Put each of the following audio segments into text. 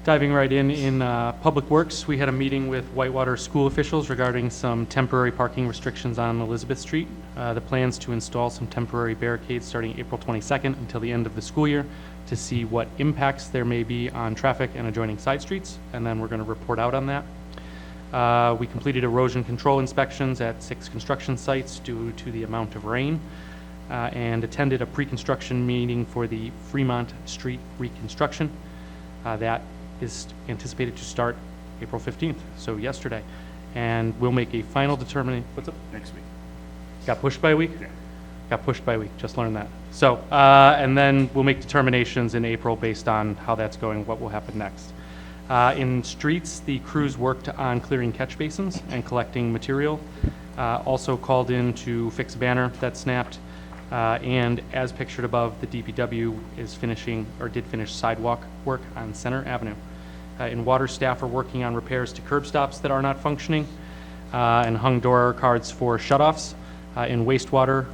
Diving right in Public Works, we had a meeting with Whitewater school officials regarding some temporary parking restrictions on Elizabeth Street. The plans to install some temporary barricades starting April 22nd until the end of the school year to see what impacts there may be on traffic and adjoining side streets, and then we're going to report out on that. We completed erosion control inspections at 6 construction sites due to the amount of rain, and attended a pre-construction meeting for the Fremont Street reconstruction. That is anticipated to start April 15th, so yesterday. And we'll make a final determination. What's up? Next week. Got pushed by a week? Yeah. Got pushed by a week, just learned that. So, and then we'll make determinations in April based on how that's going, what will happen next. In streets, the crews worked on clearing catch basins and collecting material. Also called in to fix a banner that snapped. And as pictured above, the DPW is finishing, or did finish sidewalk work on Center Avenue. In water, staff are working on repairs to curb stops that are not functioning, and hung door cards for shutoffs. In wastewater,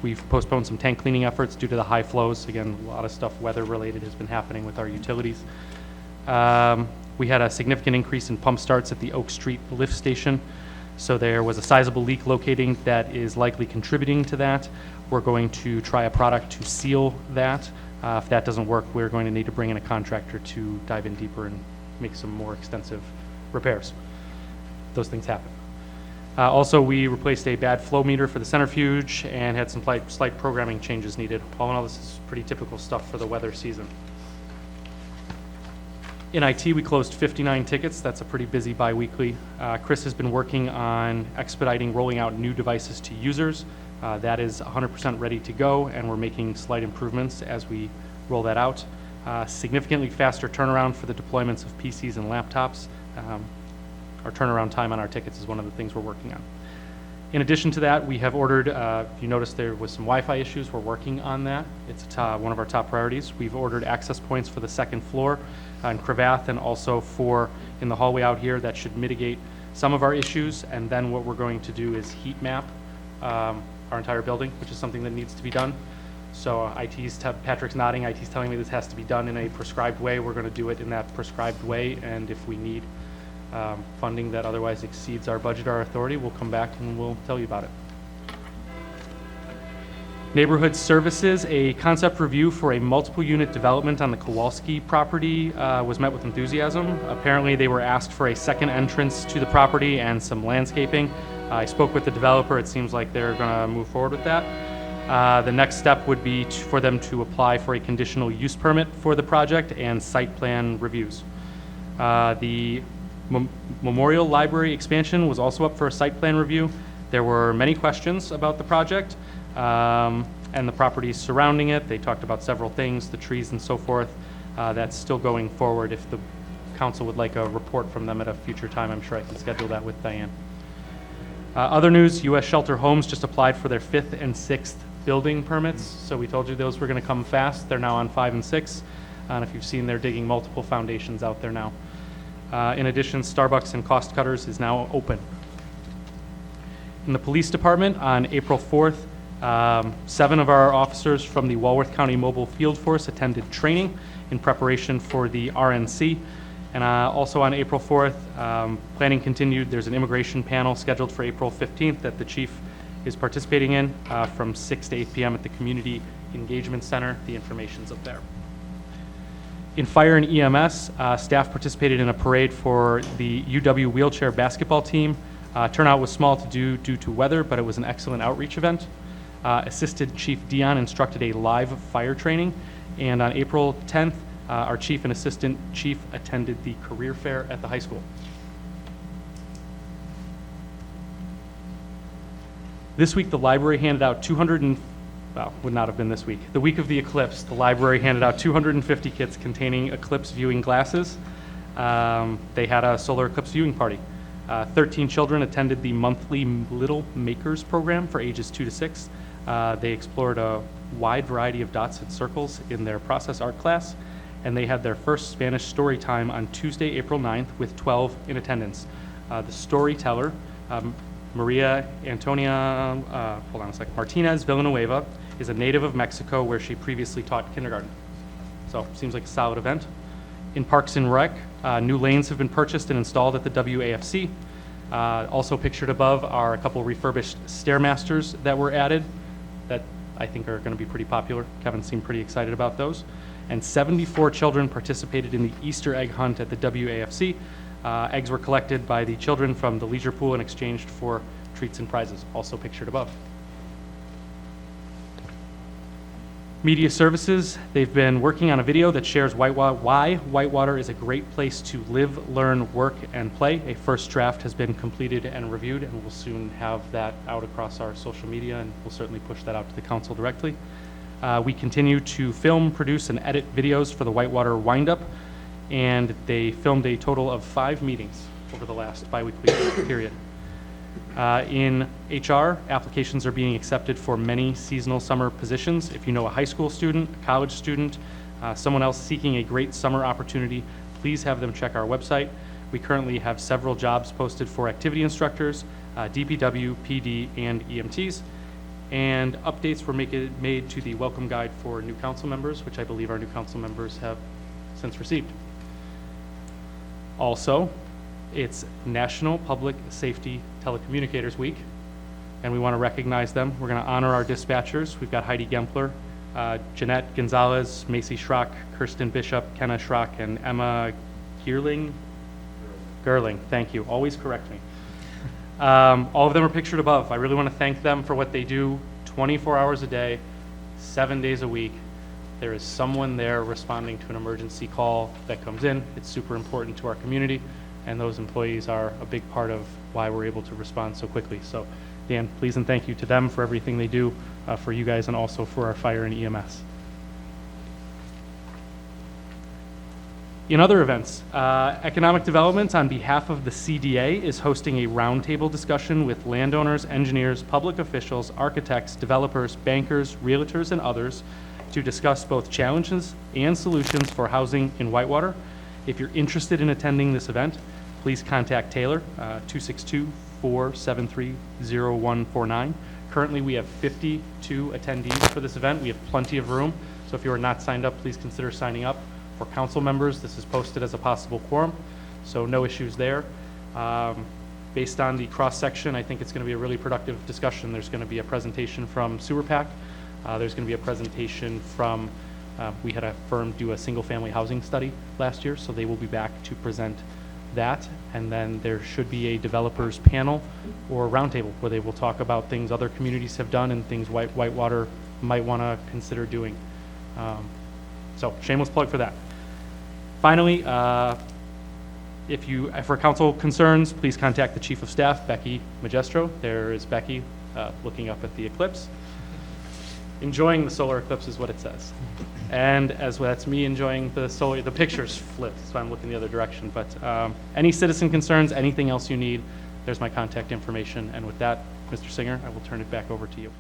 we've postponed some tank cleaning efforts due to the high flows. Again, a lot of stuff weather-related has been happening with our utilities. We had a significant increase in pump starts at the Oak Street lift station. So there was a sizable leak locating that is likely contributing to that. We're going to try a product to seal that. If that doesn't work, we're going to need to bring in a contractor to dive in deeper and make some more extensive repairs. Those things happen. Also, we replaced a bad flow meter for the centrifuge and had some slight programming changes needed. All in all, this is pretty typical stuff for the weather season. In IT, we closed 59 tickets. That's a pretty busy bi-weekly. Chris has been working on expediting rolling out new devices to users. That is 100% ready to go, and we're making slight improvements as we roll that out. Significantly faster turnaround for the deployments of PCs and laptops. Our turnaround time on our tickets is one of the things we're working on. In addition to that, we have ordered, if you noticed there was some Wi-Fi issues, we're working on that. It's one of our top priorities. We've ordered access points for the second floor in Cravath and also for in the hallway out here. That should mitigate some of our issues. And then what we're going to do is heat map our entire building, which is something that needs to be done. So Patrick's nodding, IT's telling me this has to be done in a prescribed way. We're going to do it in that prescribed way, and if we need funding that otherwise exceeds our budget or authority, we'll come back and we'll tell you about it. Neighborhood Services, a concept review for a multiple unit development on the Kowalski property was met with enthusiasm. Apparently they were asked for a second entrance to the property and some landscaping. I spoke with the developer. It seems like they're going to move forward with that. The next step would be for them to apply for a conditional use permit for the project and site plan reviews. The Memorial Library expansion was also up for a site plan review. There were many questions about the project and the properties surrounding it. They talked about several things, the trees and so forth. That's still going forward. If the council would like a report from them at a future time, I'm sure I can schedule that with Diane. Other news, U.S. Shelter Homes just applied for their 5th and 6th building permits. So we told you those were going to come fast. They're now on 5 and 6. And if you've seen, they're digging multiple foundations out there now. In addition, Starbucks and Cost Cutters is now open. In the police department, on April 4th, 7 of our officers from the Walworth County Mobile Field Force attended training in preparation for the RNC. And also on April 4th, planning continued. There's an immigration panel scheduled for April 15th that the chief is participating in from 6 to 8 p.m. at the Community Engagement Center. The information's up there. In fire and EMS, staff participated in a parade for the UW wheelchair basketball team. Turnout was small due to weather, but it was an excellent outreach event. Assistant Chief Dion instructed a live fire training, and on April 10th, our chief and assistant chief attended the career fair at the high school. This week, the library handed out would not have been this week. The week of the eclipse, the library handed out 250 kits containing eclipse viewing glasses. They had a solar eclipse viewing party. 13 children attended the monthly Little Makers program for ages 2 to 6. They explored a wide variety of dots and circles in their process art class, and they had their first Spanish story time on Tuesday, April 9th, with 12 in attendance. The storyteller, Maria Antonia Martinez Villanueva, is a native of Mexico where she previously taught kindergarten. So seems like a solid event. In Parks and Rec, new lanes have been purchased and installed at the WAFC. Also pictured above are a couple refurbished Stairmasters that were added that I think are going to be pretty popular. Kevin seemed pretty excited about those. And 74 children participated in the Easter egg hunt at the WAFC. Eggs were collected by the children from the leisure pool and exchanged for treats and prizes, also pictured above. Media Services, they've been working on a video that shares why Whitewater is a great place to live, learn, work, and play. A first draft has been completed and reviewed, and we'll soon have that out across our social media, and we'll certainly push that out to the council directly. We continue to film, produce, and edit videos for the Whitewater Windup, and they filmed a total of 5 meetings over the last bi-weekly period. In HR, applications are being accepted for many seasonal summer positions. If you know a high school student, a college student, someone else seeking a great summer opportunity, please have them check our website. We currently have several jobs posted for activity instructors, DPW, PD, and EMTs. And updates were made to the welcome guide for new council members, which I believe our new council members have since received. Also, it's National Public Safety Telecommunicators Week, and we want to recognize them. We're going to honor our dispatchers. We've got Heidi Gempler, Jeanette Gonzalez, Macy Schrock, Kirsten Bishop, Kenna Schrock, and Emma Gerling, thank you. Always correct me. All of them are pictured above. I really want to thank them for what they do 24 hours a day, 7 days a week. There is someone there responding to an emergency call that comes in. It's super important to our community, and those employees are a big part of why we're able to respond so quickly. So, Dan, please and thank you to them for everything they do for you guys and also for our fire and EMS. In other events, Economic Development, on behalf of the CDA, is hosting a roundtable discussion with landowners, engineers, public officials, architects, developers, bankers, realtors, and others to discuss both challenges and solutions for housing in Whitewater. If you're interested in attending this event, please contact Taylor, 262-473-0149. Currently, we have 52 attendees for this event. We have plenty of room, so if you are not signed up, please consider signing up. For council members, this is posted as a possible quorum, so no issues there. Based on the cross-section, I think it's going to be a really productive discussion. There's going to be a presentation from Sewer Pack. There's going to be a presentation from, we had a firm do a single-family housing study last year, so they will be back to present that. And then there should be a developers panel or roundtable where they will talk about things other communities have done and things Whitewater might want to consider doing. So shameless plug for that. Finally, for council concerns, please contact the Chief of Staff, Becky Magestro. There is Becky looking up at the eclipse. Enjoying the solar eclipse is what it says. And as well, that's me enjoying the pictures flipped, so I'm looking the other direction. But any citizen concerns, anything else you need, there's my contact information. And with that, Mr. Singer, I will turn it back over to you.